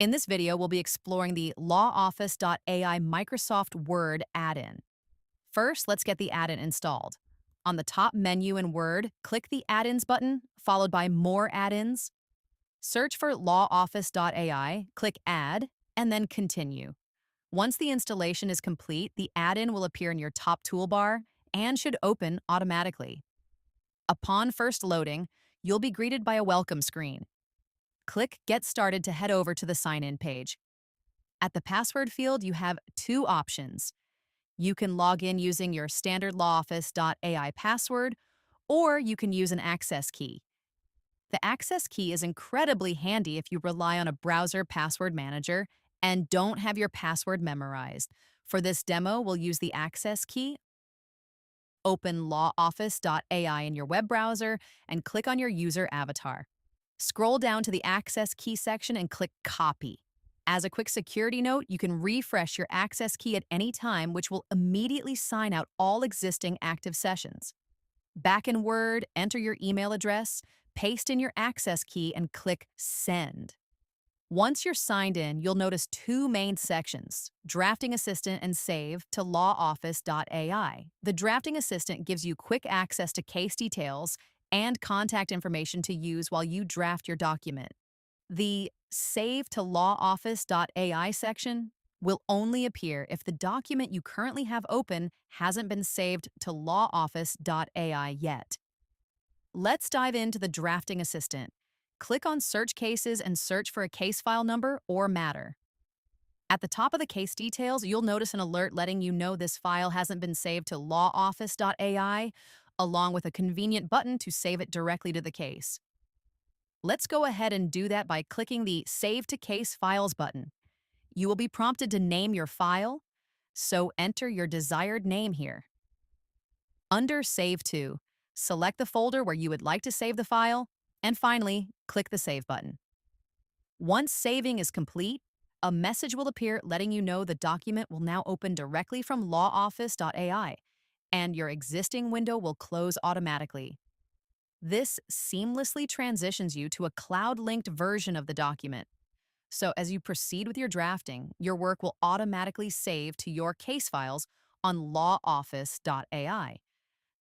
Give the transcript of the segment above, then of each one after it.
In this video, we'll be exploring the LawOffice.AI Microsoft Word Add-in. First, let's get the add-in installed. On the top menu in Word, click the Add-ins button, followed by More Add-ins. Search for LawOffice.AI, click Add, and then Continue. Once the installation is complete, the add-in will appear in your top toolbar and should open automatically. Upon first loading, you'll be greeted by a welcome screen. Click Get Started to head over to the sign-in page. At the password field, you have two options. You can log in using your standard LawOffice.AI password, or you can use an access key. The access key is incredibly handy if you rely on a browser password manager and don't have your password memorized. For this demo, we'll use the access key. Open LawOffice.AI in your web browser and click on your user avatar. Scroll down to the access key section and click Copy. As a quick security note, you can refresh your access key at any time, which will immediately sign out all existing active sessions. Back in Word, enter your email address, paste in your access key, and click Send. Once you're signed in, you'll notice two main sections, Drafting Assistant and Save to LawOffice.AI. The Drafting Assistant gives you quick access to case details and contact information to use while you draft your document. The Save to LawOffice.AI section will only appear if the document you currently have open hasn't been saved to LawOffice.AI yet. Let's dive into the Drafting Assistant. Click on Search Cases and search for a case file number or matter. At the top of the case details, you'll notice an alert letting you know this file hasn't been saved to LawOffice.AI, along with a convenient button to save it directly to the case. Let's go ahead and do that by clicking the Save to Case Files button. You will be prompted to name your file, so enter your desired name here. Under Save To, select the folder where you would like to save the file, and finally, click the Save button. Once saving is complete, a message will appear letting you know the document will now open directly from LawOffice.AI, and your existing window will close automatically. This seamlessly transitions you to a cloud-linked version of the document. So as you proceed with your drafting, your work will automatically save to your case files on LawOffice.AI.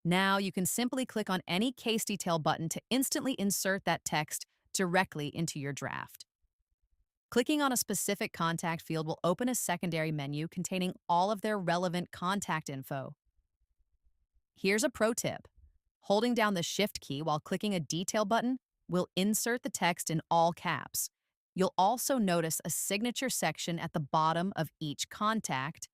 Now you can simply click on any case detail button to instantly insert that text directly into your draft. Clicking on a specific contact field will open a secondary menu containing all of their relevant contact info. Here's a pro tip. Holding down the Shift key while clicking a detail button will insert the text in all caps. You'll also notice a signature section at the bottom of each contact.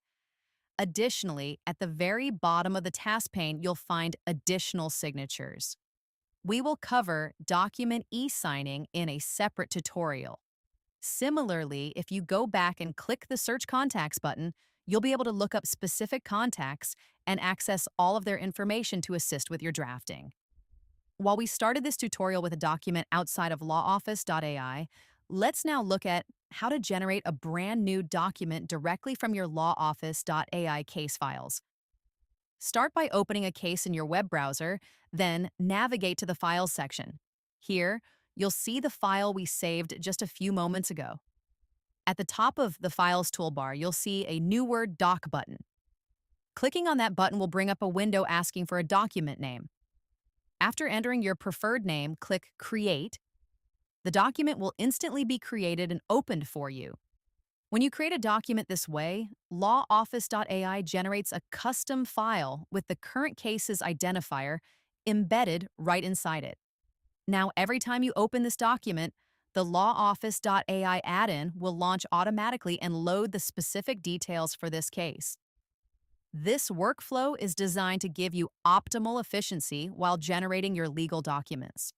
Additionally, at the very bottom of the task pane, you'll find additional signatures. We will cover document e-signing in a separate tutorial. Similarly, if you go back and click the Search Contacts button, you'll be able to look up specific contacts and access all of their information to assist with your drafting. While we started this tutorial with a document outside of LawOffice.AI, let's now look at how to generate a brand new document directly from your LawOffice.AI case files. Start by opening a case in your web browser, then navigate to the Files section. Here, you'll see the file we saved just a few moments ago. At the top of the Files toolbar, you'll see a New Word Doc button. Clicking on that button will bring up a window asking for a document name. After entering your preferred name, click Create. The document will instantly be created and opened for you. When you create a document this way, LawOffice.AI generates a custom file with the current case's identifier embedded right inside it. Now, every time you open this document, the LawOffice.AI add-in will launch automatically and load the specific details for this case. This workflow is designed to give you optimal efficiency while generating your legal documents.